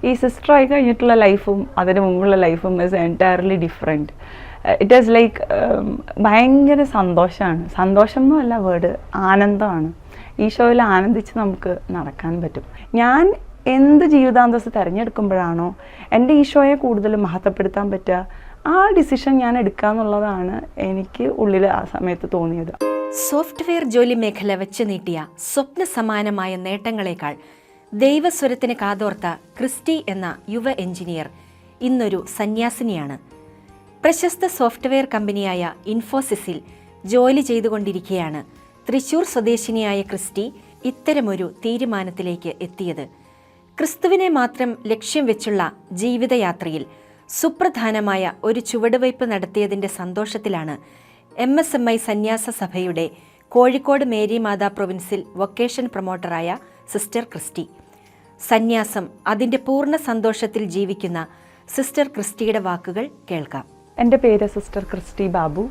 ഈ സിസ്റ്ററായി കഴിഞ്ഞിട്ടുള്ള ലൈഫും അതിന് മുമ്പുള്ള ലൈഫും is entirely different. It is like ഭയങ്കര സന്തോഷമാണ്. സന്തോഷം എന്നല്ല വേർഡ്, ആനന്ദമാണ്. ഈശോയിൽ ആനന്ദിച്ച് നമുക്ക് നടക്കാൻ പറ്റും. ഞാൻ എന്ത് ജീവിതാന്തസ് തിരഞ്ഞെടുക്കുമ്പോഴാണോ എൻ്റെ ഈശോയെ കൂടുതൽ മഹത്വപ്പെടുത്താൻ പറ്റുക, ആ ഡിസിഷൻ ഞാൻ എടുക്കുക എന്നുള്ളതാണ് എനിക്ക് ഉള്ളിൽ ആ സമയത്ത് തോന്നിയത്. സോഫ്റ്റ്വെയർ ജോലി മേഖല വെച്ച് നീട്ടിയ സ്വപ്ന സമാനമായ നേട്ടങ്ങളെക്കാൾ ദൈവസ്വരത്തിന് കാതോർത്ത ക്രിസ്റ്റി എന്ന യുവ എഞ്ചിനീയർ ഇന്നൊരു സന്യാസിനിയാണ്. പ്രശസ്ത സോഫ്റ്റ്വെയർ കമ്പനിയായ ഇൻഫോസിസിൽ ജോലി ചെയ്തുകൊണ്ടിരിക്കെയാണ് തൃശൂർ സ്വദേശിനിയായ ക്രിസ്റ്റി ഇത്തരമൊരു തീരുമാനത്തിലേക്ക് എത്തിയത്. ക്രിസ്തുവിനെ മാത്രം ലക്ഷ്യം വെച്ചുള്ള ജീവിതയാത്രയിൽ സുപ്രധാനമായ ഒരു ചുവടുവയ്പ് നടത്തിയതിൻ്റെ സന്തോഷത്തിലാണ് MSMI സന്യാസ സഭയുടെ കോഴിക്കോട് മേരി മാതാ പ്രൊവിൻസിൽ വൊക്കേഷൻ പ്രൊമോട്ടറായ സിസ്റ്റർ ക്രിസ്റ്റി. സന്യാസം അതിൻ്റെ പൂർണ്ണ സന്തോഷത്തിൽ ജീവിക്കുന്ന സിസ്റ്റർ ക്രിസ്റ്റിയുടെ വാക്കുകൾ കേൾക്കാം. എൻ്റെ പേര് സിസ്റ്റർ ക്രിസ്റ്റി ബാബു.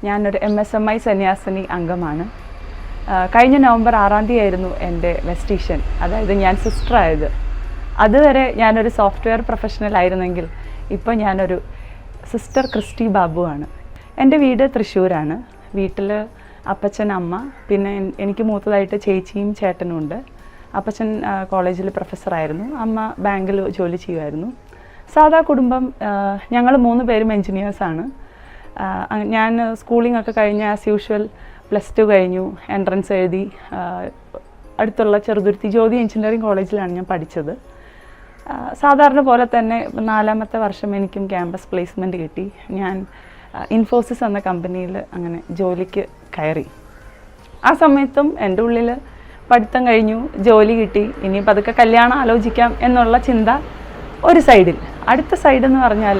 ഞാനൊരു MSMI സന്യാസിനി അംഗമാണ്. കഴിഞ്ഞ നവംബർ 6 ആയിരുന്നു എൻ്റെ വെസ്റ്റീഷൻ, അതായത് ഞാൻ സിസ്റ്ററായത്. അതുവരെ ഞാനൊരു സോഫ്റ്റ്വെയർ പ്രൊഫഷണൽ ആയിരുന്നെങ്കിൽ ഇപ്പോൾ ഞാനൊരു സിസ്റ്റർ ക്രിസ്റ്റി ബാബു ആണ്. എൻ്റെ വീട് തൃശ്ശൂരാണ്. വീട്ടിൽ അപ്പച്ചൻ, അമ്മ, പിന്നെ എനിക്ക് മൂത്തതായിട്ട് ചേച്ചിയും ചേട്ടനും ഉണ്ട്. അപ്പച്ചൻ കോളേജിൽ പ്രൊഫസറായിരുന്നു, അമ്മ ബാങ്കിൽ ജോലി ചെയ്യുമായിരുന്നു. സാധാ കുടുംബം. ഞങ്ങൾ 3 പേരും എൻജിനീയേഴ്സാണ്. ഞാൻ സ്കൂളിംഗ് ഒക്കെ കഴിഞ്ഞ് ആസ് യൂഷ്വൽ +2 കഴിഞ്ഞു, എൻട്രൻസ് എഴുതി. അടുത്തുള്ള ചെറുതുരുത്തി ജ്യോതി എഞ്ചിനീയറിംഗ് കോളേജിലാണ് ഞാൻ പഠിച്ചത്. സാധാരണ പോലെ തന്നെ 4ാമത്തെ വർഷം എനിക്കും ക്യാമ്പസ് പ്ലേസ്മെൻറ്റ് കിട്ടി. ഞാൻ ഇൻഫോസിസ് എന്ന കമ്പനിയിൽ അങ്ങനെ ജോലിക്ക് കയറി. ആ സമയത്തും എൻ്റെ ഉള്ളിൽ പഠിത്തം കഴിഞ്ഞു, ജോലി കിട്ടി, ഇനി പതുക്കെ കല്യാണം ആലോചിക്കാം എന്നുള്ള ചിന്ത ഒരു സൈഡിൽ. അടുത്ത സൈഡ് എന്ന് പറഞ്ഞാൽ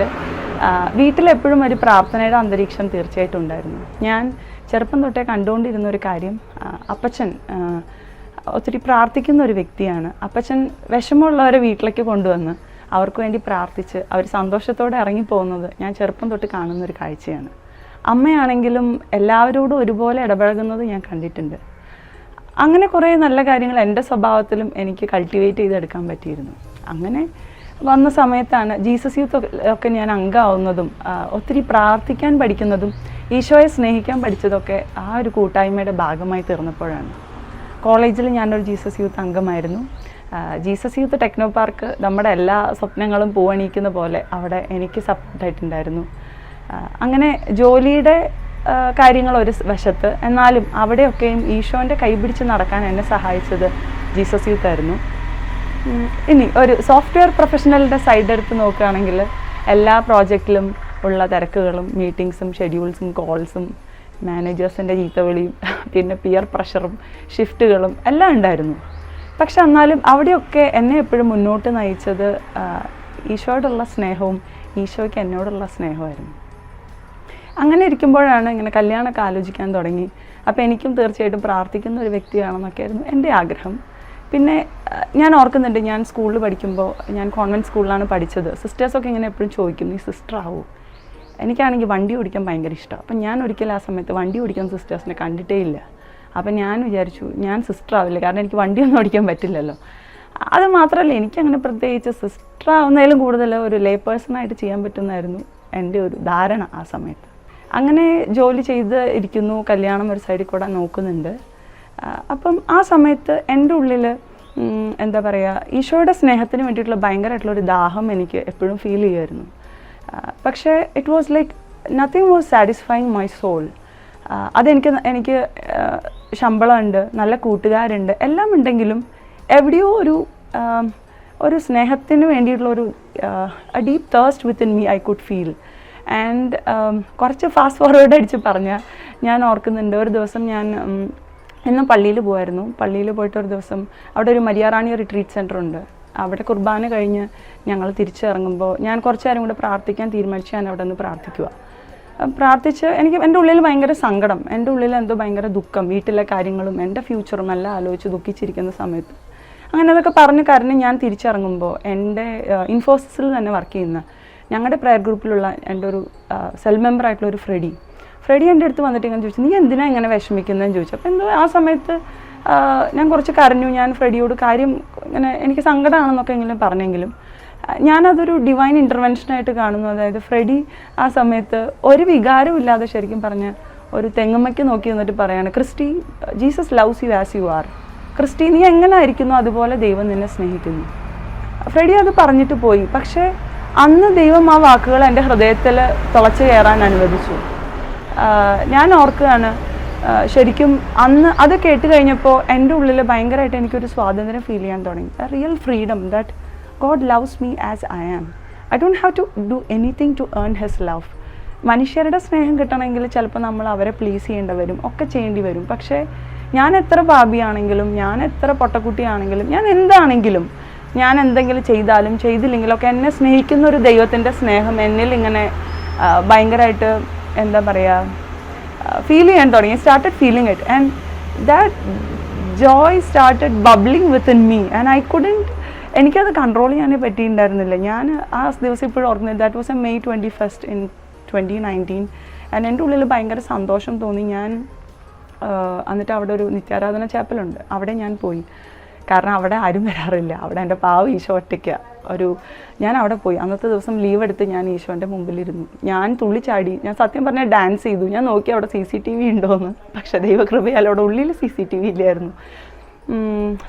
വീട്ടിലെപ്പോഴും ഒരു പ്രാർത്ഥനയുടെ അന്തരീക്ഷം തീർച്ചയായിട്ടും ഉണ്ടായിരുന്നു. ഞാൻ ചെറുപ്പം തൊട്ടേ കണ്ടുകൊണ്ടിരുന്ന ഒരു കാര്യം, അപ്പച്ചൻ ഒത്തിരി പ്രാർത്ഥിക്കുന്ന ഒരു വ്യക്തിയാണ്. അപ്പച്ചൻ വിഷമമുള്ളവരെ വീട്ടിലേക്ക് കൊണ്ടുവന്ന് അവർക്ക് വേണ്ടി പ്രാർത്ഥിച്ച് അവർ സന്തോഷത്തോടെ ഇറങ്ങിപ്പോകുന്നത് ഞാൻ ചെറുപ്പം തൊട്ട് കാണുന്നൊരു കാഴ്ചയാണ്. അമ്മയാണെങ്കിലും എല്ലാവരോടും ഒരുപോലെ ഇടപഴകുന്നത് ഞാൻ കണ്ടിട്ടുണ്ട്. അങ്ങനെ കുറേ നല്ല കാര്യങ്ങൾ എൻ്റെ സ്വഭാവത്തിലും എനിക്ക് കൾട്ടിവേറ്റ് ചെയ്തെടുക്കാൻ പറ്റിയിരുന്നു. അങ്ങനെ വന്ന സമയത്താണ് ജീസസ് യൂത്ത് ഒക്കെ ഞാൻ അംഗമാവുന്നതും ഒത്തിരി പ്രാർത്ഥിക്കാൻ പഠിക്കുന്നതും ഈശോയെ സ്നേഹിക്കാൻ പഠിച്ചതൊക്കെ ആ ഒരു കൂട്ടായ്മയുടെ ഭാഗമായി തീർന്നപ്പോഴാണ്. കോളേജിൽ ഞാനൊരു ജീസസ് യൂത്ത് അംഗമായിരുന്നു. ജീസസ് യൂത്ത് ടെക്നോ പാർക്ക് നമ്മുടെ എല്ലാ സ്വപ്നങ്ങളും പൂവണിയിക്കുന്ന പോലെ അവിടെ എനിക്ക് സപ്പോർട്ടായിട്ടുണ്ടായിരുന്നു. അങ്ങനെ ജോലിയുടെ കാര്യങ്ങൾ ഒരു വശത്ത്, എന്നാലും അവിടെയൊക്കെയും ഈശോൻ്റെ കൈപിടിച്ച് നടക്കാൻ എന്നെ സഹായിച്ചത് ജീസസ് യൂത്ത് ആയിരുന്നു. ഇനി ഒരു സോഫ്റ്റ്വെയർ പ്രൊഫഷണലിൻ്റെ സൈഡ് എടുത്ത് നോക്കുകയാണെങ്കിൽ എല്ലാ പ്രോജക്റ്റിലും ഉള്ള തിരക്കുകളും മീറ്റിങ്സും ഷെഡ്യൂൾസും കോൾസും മാനേജേഴ്സിൻ്റെ ചീത്തവിളിയും പിന്നെ പിയർ പ്രഷറും ഷിഫ്റ്റുകളും എല്ലാം ഉണ്ടായിരുന്നു. പക്ഷെ എന്നാലും അവിടെയൊക്കെ എന്നെ എപ്പോഴും മുന്നോട്ട് നയിച്ചത് ഈശോയോടുള്ള സ്നേഹവും ഈശോയ്ക്ക് എന്നോടുള്ള സ്നേഹമായിരുന്നു. അങ്ങനെ ഇരിക്കുമ്പോഴാണ് ഇങ്ങനെ കല്യാണമൊക്കെ ആലോചിക്കാൻ തുടങ്ങി. അപ്പോൾ എനിക്കും തീർച്ചയായിട്ടും പ്രാർത്ഥിക്കുന്ന ഒരു വ്യക്തിയാണെന്നൊക്കെ ആയിരുന്നു എൻ്റെ ആഗ്രഹം. പിന്നെ ഞാൻ ഓർക്കുന്നുണ്ട്, ഞാൻ സ്കൂളിൽ പഠിക്കുമ്പോൾ, ഞാൻ കോൺവെൻറ്റ് സ്കൂളിലാണ് പഠിച്ചത്. സിസ്റ്റേഴ്സൊക്കെ ഇങ്ങനെ എപ്പോഴും ചോദിക്കും, നീ സിസ്റ്റർ ആവോ? എനിക്കാണെങ്കിൽ വണ്ടി ഓടിക്കാൻ ഭയങ്കര ഇഷ്ടമാണ്. അപ്പം ഞാൻ ഒരിക്കലും ആ സമയത്ത് വണ്ടി ഓടിക്കുന്ന സിസ്റ്റേഴ്സിനെ കണ്ടിട്ടേ ഇല്ല. അപ്പം ഞാൻ വിചാരിച്ചു ഞാൻ സിസ്റ്റർ ആവില്ല, കാരണം എനിക്ക് വണ്ടിയൊന്നും ഓടിക്കാൻ പറ്റില്ലല്ലോ. അത് മാത്രമല്ല, എനിക്കങ്ങനെ പ്രത്യേകിച്ച് സിസ്റ്റർ ആവുന്നതിലും കൂടുതൽ ഒരു ലേ പേഴ്സണായിട്ട് ചെയ്യാൻ പറ്റുന്നതായിരുന്നു എൻ്റെ ഒരു ധാരണ ആ സമയത്ത്. അങ്ങനെ ജോലി ചെയ്ത് ഇരിക്കുന്നു, കല്യാണം ഒരു സൈഡിൽ കൂടെ നോക്കുന്നുണ്ട്. അപ്പം ആ സമയത്ത് എൻ്റെ ഉള്ളിൽ എന്താ പറയുക, ഈശോയുടെ സ്നേഹത്തിന് വേണ്ടിയിട്ടുള്ള ഭയങ്കരമായിട്ടുള്ളൊരു ദാഹം എനിക്ക് എപ്പോഴും ഫീൽ ചെയ്യുമായിരുന്നു. പക്ഷേ it was like nothing was satisfying my soul. എനിക്ക് ശമ്പളമുണ്ട്, നല്ല കൂട്ടുകാരുണ്ട്, എല്ലാം ഉണ്ടെങ്കിലും എവിടെയോ ഒരു സ്നേഹത്തിന് വേണ്ടിയിട്ടുള്ളൊരു deep thirst within me I could feel. And കുറച്ച് ഫാസ്റ്റ് ഫോർവേഡ് അടിച്ച് പറഞ്ഞാൽ ഞാൻ ഓർക്കുന്നുണ്ട്, ഒരു ദിവസം ഞാൻ ഇന്നും പള്ളിയിൽ പോകുമായിരുന്നു. പള്ളിയിൽ പോയിട്ട് ഒരു ദിവസം അവിടെ ഒരു മരിയാറാണി റിട്രീറ്റ് സെൻ്റർ ഉണ്ട്. അവിടെ കുർബാന കഴിഞ്ഞ് ഞങ്ങൾ തിരിച്ചിറങ്ങുമ്പോൾ ഞാൻ കുറച്ച് നേരം കൂടെ പ്രാർത്ഥിക്കാൻ തീരുമാനിച്ച് ഞാൻ അവിടെ നിന്ന് പ്രാർത്ഥിച്ച് എൻ്റെ ഉള്ളിൽ ഭയങ്കര സങ്കടം, എൻ്റെ ഉള്ളിൽ എന്തോ ഭയങ്കര ദുഃഖം, വീട്ടിലെ കാര്യങ്ങളും എൻ്റെ ഫ്യൂച്ചറും എല്ലാം ആലോചിച്ച് ദുഃഖിച്ചിരിക്കുന്ന സമയത്ത് അങ്ങനെ അതൊക്കെ കരഞ്ഞ് ഞാൻ തിരിച്ചിറങ്ങുമ്പോൾ എൻ്റെ ഇൻഫോസിസിൽ തന്നെ വർക്ക് ചെയ്യുന്ന ഞങ്ങളുടെ പ്രയർ ഗ്രൂപ്പിലുള്ള എൻ്റെ ഒരു സെൽ മെമ്പറായിട്ടുള്ള ഒരു ഫ്രെഡി എൻ്റെ അടുത്ത് വന്നിട്ട് ഇങ്ങനെ ചോദിച്ചു, നീ എന്തിനാണ് ഇങ്ങനെ വിഷമിക്കുന്നതെന്ന് ചോദിച്ചു. അപ്പോൾ എന്തോ ആ സമയത്ത് ഞാൻ കുറച്ച് കരഞ്ഞു. ഞാൻ ഫ്രെഡിയോട് കാര്യം ഇങ്ങനെ എനിക്ക് സങ്കടമാണെന്നൊക്കെ എങ്കിലും പറഞ്ഞെങ്കിലും ഞാനതൊരു ഡിവൈൻ ഇൻ്റർവെൻഷനായിട്ട് കാണുന്നു. അതായത് ഫ്രെഡി ആ സമയത്ത് ഒരു വികാരവും ഇല്ലാതെ ശരിക്കും പറഞ്ഞ് ഒരു തെങ്ങുമ്മയ്ക്ക് നോക്കി നിന്നിട്ട് പറയാണ്, Christy, Jesus loves you as you are. Christy, നീ എങ്ങനെ ആയിരിക്കുന്നു അതുപോലെ ദൈവം നിന്നെ സ്നേഹിക്കുന്നു. ഫ്രെഡി അത് പറഞ്ഞിട്ട് പോയി. പക്ഷേ അന്ന് ദൈവം ആ വാക്കുകൾ എൻ്റെ ഹൃദയത്തിൽ തുളച്ച് കയറാൻ അനുവദിച്ചു. ഞാൻ ഓർക്കുകയാണ്, ശരിക്കും അന്ന് അത് കേട്ട് കഴിഞ്ഞപ്പോൾ എൻ്റെ ഉള്ളിൽ ഭയങ്കരമായിട്ട് എനിക്കൊരു സ്വാതന്ത്ര്യം ഫീൽ ചെയ്യാൻ തുടങ്ങി. Real freedom that God loves me as I am. I don't have to do anything to earn his love. മനുഷ്യരുടെ സ്നേഹം കിട്ടണമെങ്കിൽ ചിലപ്പോൾ നമ്മൾ അവരെ പ്ലീസ് ചെയ്യേണ്ടി വരും, ഒക്കെ ചെയ്യേണ്ടി വരും. പക്ഷേ ഞാൻ എത്ര പാപിയാണെങ്കിലും, ഞാൻ എത്ര പൊട്ടക്കുട്ടിയാണെങ്കിലും, ഞാൻ എന്താണെങ്കിലും, ഞാൻ എന്തെങ്കിലും ചെയ്താലും ചെയ്തില്ലെങ്കിലും ഒക്കെ എന്നെ സ്നേഹിക്കുന്ന ഒരു ദൈവത്തിൻ്റെ സ്നേഹം എന്നിൽ ഇങ്ങനെ ഭയങ്കരമായിട്ട് എന്താ പറയുക ഫീൽ ചെയ്യാൻ തുടങ്ങി. Started feeling it and that Joy started bubbling within me and I couldn't, എനിക്കത് കൺട്രോൾ ചെയ്യാനേ പറ്റിയിട്ടുണ്ടായിരുന്നില്ല. ഞാൻ ആ ദിവസം ഇപ്പോഴും ഓർക്കുന്നത്, that was A May 21 in 2019 and എൻ്റെ ഉള്ളിൽ ഭയങ്കര സന്തോഷം തോന്നി. ഞാൻ എന്നിട്ട് അവിടെ ഒരു നിത്യാരാധന ചാപ്പലുണ്ട്, അവിടെ ഞാൻ പോയി. കാരണം അവിടെ ആരും വരാറില്ല, അവിടെ എൻ്റെ പാവം ഈശോ ഒറ്റയ്ക്ക് ഞാൻ അവിടെ പോയി. അന്നത്തെ ദിവസം ലീവ് എടുത്ത് ഞാൻ ഈശോൻ്റെ മുമ്പിലിരുന്നു. ഞാൻ തുള്ളിച്ചാടി, ഞാൻ സത്യം പറഞ്ഞാൽ ഡാൻസ് ചെയ്തു. ഞാൻ നോക്കി അവിടെ CCTV ഉണ്ടോയെന്ന്. പക്ഷേ ദൈവകൃപയാൽ അവിടെ ഉള്ളിൽ CCTV ഇല്ലായിരുന്നു.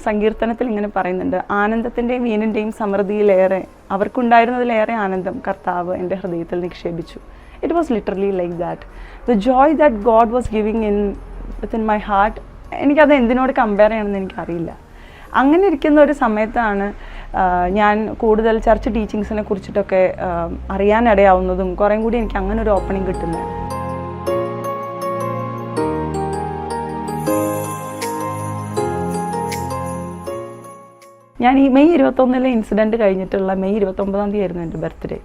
സങ്കീർത്തനത്തിൽ ഇങ്ങനെ പറയുന്നുണ്ട്, ആനന്ദത്തിൻ്റെയും വീനിൻ്റെയും സമൃദ്ധിയിലേറെ, അവർക്കുണ്ടായിരുന്നതിലേറെ ആനന്ദം കർത്താവ് എൻ്റെ ഹൃദയത്തിൽ നിക്ഷേപിച്ചു. It was literally like that. The joy that God was giving within my heart, എനിക്കത് എന്തിനോട് കമ്പയർ ചെയ്യണമെന്ന് എനിക്കറിയില്ല. അങ്ങനെ ഇരിക്കുന്ന ഒരു സമയത്താണ് ഞാൻ കൂടുതൽ ചർച്ച് ടീച്ചിങ്സിനെ കുറിച്ചിട്ടൊക്കെ അറിയാനിടയാവുന്നതും കുറേം കൂടി എനിക്ക് അങ്ങനെ ഒരു ഓപ്പണിംഗ് കിട്ടുന്നത്. ഞാൻ ഈ May 21 ഇൻസിഡൻറ്റ് കഴിഞ്ഞിട്ടുള്ള May 29 ആയിരുന്നു എൻ്റെ ബർത്ത്ഡേ.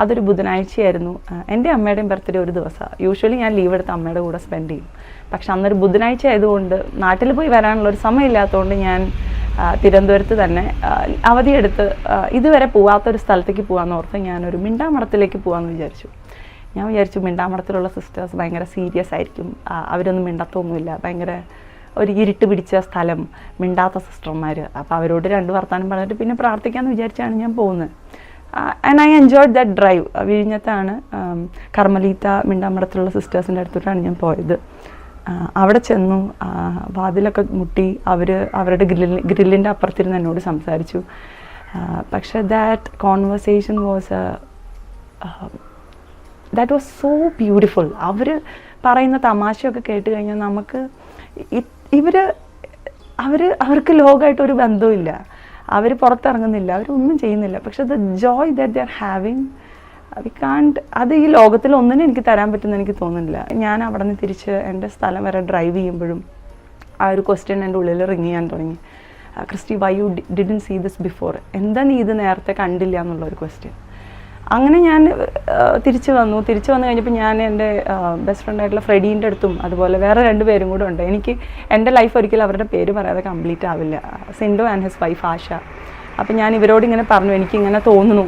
അതൊരു ബുധനാഴ്ചയായിരുന്നു. എൻ്റെ അമ്മയുടെയും ബർത്ത്ഡേ ഒരു ദിവസമാണ്. യൂഷ്വലി ഞാൻ ലീവ് എടുത്ത് അമ്മയുടെ കൂടെ സ്പെൻഡ് ചെയ്യും. പക്ഷെ അന്നൊരു ബുധനാഴ്ച ആയതുകൊണ്ട് നാട്ടിൽ പോയി വരാനുള്ളൊരു സമയമില്ലാത്തതുകൊണ്ട് ഞാൻ തിരുവനന്തപുരത്ത് തന്നെ അവധിയെടുത്ത് ഇതുവരെ പോവാത്തൊരു സ്ഥലത്തേക്ക് പോകാമെന്ന് ഓർത്ത് ഞാനൊരു മിണ്ടാമടത്തിലേക്ക് പോകാമെന്ന് വിചാരിച്ചു. ഞാൻ വിചാരിച്ചു മിണ്ടാമടത്തിലുള്ള സിസ്റ്റേഴ്സ് ഭയങ്കര സീരിയസ് ആയിരിക്കും, അവരൊന്നും മിണ്ടത്തൊന്നുമില്ല, ഭയങ്കര ഒരു ഇരുട്ട് പിടിച്ച സ്ഥലം, മിണ്ടാത്ത സിസ്റ്റർമാർ. അപ്പോൾ അവരോട് 2 വർത്താനം പറഞ്ഞിട്ട് പിന്നെ പ്രാർത്ഥിക്കാമെന്ന് വിചാരിച്ചാണ് ഞാൻ പോകുന്നത്. And I enjoyed that drive. വിഴിഞ്ഞത്താണ് കർമ്മലീത്ത മിണ്ടാമടത്തിലുള്ള സിസ്റ്റേഴ്സിൻ്റെ അടുത്തോട്ടാണ് ഞാൻ പോയത്. അവിടെ ചെന്നു, വാതിലൊക്കെ മുട്ടി, അവരുടെ ഗ്രില്ലിൻ്റെ അപ്പുറത്തിരുന്ന് എന്നോട് സംസാരിച്ചു. പക്ഷേ that conversation that was so beautiful. അവർ പറയുന്ന തമാശയൊക്കെ കേട്ട് കഴിഞ്ഞാൽ നമുക്ക് അവർക്ക് ലോകമായിട്ടൊരു ബന്ധവുമില്ല, അവർ പുറത്തിറങ്ങുന്നില്ല, അവരൊന്നും ചെയ്യുന്നില്ല. പക്ഷെ the joy that they are having, we can't, അത് ഈ ലോകത്തിൽ ഒന്നിനും എനിക്ക് തരാൻ പറ്റുമെന്ന് എനിക്ക് തോന്നുന്നില്ല. ഞാൻ അവിടെ നിന്ന് തിരിച്ച് എൻ്റെ സ്ഥലം വരെ ഡ്രൈവ് ചെയ്യുമ്പോഴും ആ ഒരു ക്വസ്റ്റ്യൻ എൻ്റെ ഉള്ളിൽ റിങ് ചെയ്യാൻ തുടങ്ങി. Christy, why you didn't see this before? എന്താ നീ ഇത് നേരത്തെ കണ്ടില്ല എന്നുള്ളൊരു ക്വസ്റ്റ്യൻ. അങ്ങനെ ഞാൻ തിരിച്ചു വന്നു കഴിഞ്ഞപ്പോൾ ഞാൻ എൻ്റെ ബെസ്റ്റ് ഫ്രണ്ടായിട്ടുള്ള ഫ്രെഡീൻ്റെ അടുത്തും അതുപോലെ വേറെ 2 പേരും കൂടെ ഉണ്ട്. എനിക്ക് എൻ്റെ ലൈഫ് ഒരിക്കലും അവരുടെ പേര് പറയാതെ കംപ്ലീറ്റ് ആവില്ല. സിൻഡോ ആൻഡ് ഹിസ് വൈഫ് ആശ. അപ്പം ഞാൻ ഇവരോട് ഇങ്ങനെ പറഞ്ഞു, എനിക്കിങ്ങനെ തോന്നുന്നു,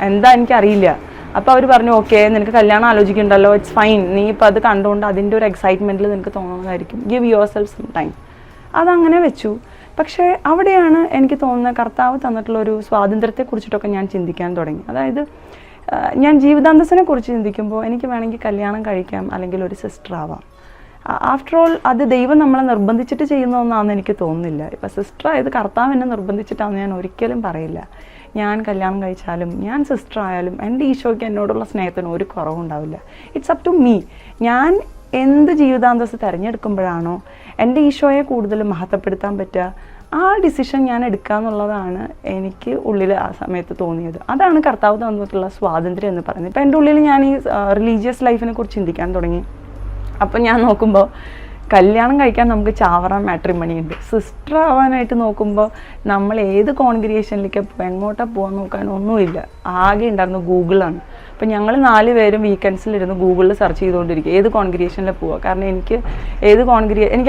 എന്താ എനിക്കറിയില്ല. അപ്പോൾ അവർ പറഞ്ഞു, ഓക്കെ, നിനക്ക് കല്യാണം ആലോചിക്കുന്നുണ്ടല്ലോ, ഇറ്റ്സ് ഫൈൻ, നീ ഇപ്പോൾ അത് കണ്ടുകൊണ്ട് അതിൻ്റെ ഒരു എക്സൈറ്റ്മെൻറ്റിൽ നിനക്ക് തോന്നുന്നതായിരിക്കും, give yourself some time. അതങ്ങനെ വെച്ചു. പക്ഷേ അവിടെയാണ് എനിക്ക് തോന്നുന്നത് കർത്താവ് തന്നിട്ടുള്ളൊരു സ്വാതന്ത്ര്യത്തെക്കുറിച്ചിട്ടൊക്കെ ഞാൻ ചിന്തിക്കാൻ തുടങ്ങി. അതായത് ഞാൻ ജീവിതാന്തസ്സിനെ കുറിച്ച് ചിന്തിക്കുമ്പോൾ എനിക്ക് വേണമെങ്കിൽ കല്യാണം കഴിക്കാം, അല്ലെങ്കിൽ ഒരു സിസ്റ്റർ ആവാം. ആഫ്റ്റർ ഓൾ അത് ദൈവം നമ്മളെ നിർബന്ധിച്ചിട്ട് ചെയ്യുന്ന ഒന്നാണെന്ന് എനിക്ക് തോന്നുന്നില്ല. ഇപ്പം സിസ്റ്റർ ആയത് കർത്താവ് എന്നെ നിർബന്ധിച്ചിട്ടാണെന്ന് ഞാൻ ഒരിക്കലും പറയില്ല. ഞാൻ കല്യാണം കഴിച്ചാലും ഞാൻ സിസ്റ്റർ ആയാലും എൻ്റെ ഈശോയ്ക്ക് എന്നോടുള്ള സ്നേഹത്തിന് ഒരു കുറവുണ്ടാവില്ല. It's up to me. ഞാൻ എന്ത് ജീവിതാന്തസ് തിരഞ്ഞെടുക്കുമ്പോഴാണോ എൻ്റെ ഈശോയെ കൂടുതൽ മഹത്വപ്പെടുത്താൻ പറ്റുക, ആ ഡിസിഷൻ ഞാൻ എടുക്കുക എന്നുള്ളതാണ് എനിക്ക് ഉള്ളിൽ ആ സമയത്ത് തോന്നിയത്. അതാണ് കർത്താവ് തന്നിട്ടുള്ള സ്വാതന്ത്ര്യം എന്ന് പറയുന്നത്. ഇപ്പം എൻ്റെ ഉള്ളിൽ ഞാൻ ഈ റിലീജിയസ് ലൈഫിനെ കുറിച്ച് ചിന്തിക്കാൻ തുടങ്ങി. അപ്പം ഞാൻ നോക്കുമ്പോൾ കല്യാണം കഴിക്കാൻ നമുക്ക് ചാവറ മാട്രിമണി ഉണ്ട്. സിസ്റ്റർ ആവാനായിട്ട് നോക്കുമ്പോൾ നമ്മൾ ഏത് കോൺഗ്രിഗേഷനിലേക്ക് എങ്ങോട്ടാണ് പോകാൻ നോക്കാൻ ഒന്നുമില്ല. ആകെ ഉണ്ടായിരുന്നു ഗൂഗിളാണ്. അപ്പം ഞങ്ങൾ 4 പേരും വീക്കെൻഡ്സിലിരുന്ന് ഗൂഗിളിൽ സെർച്ച് ചെയ്തുകൊണ്ടിരിക്കുക ഏത് കോൺഗ്രിഗേഷനിൽ പോവുക. കാരണം എനിക്ക്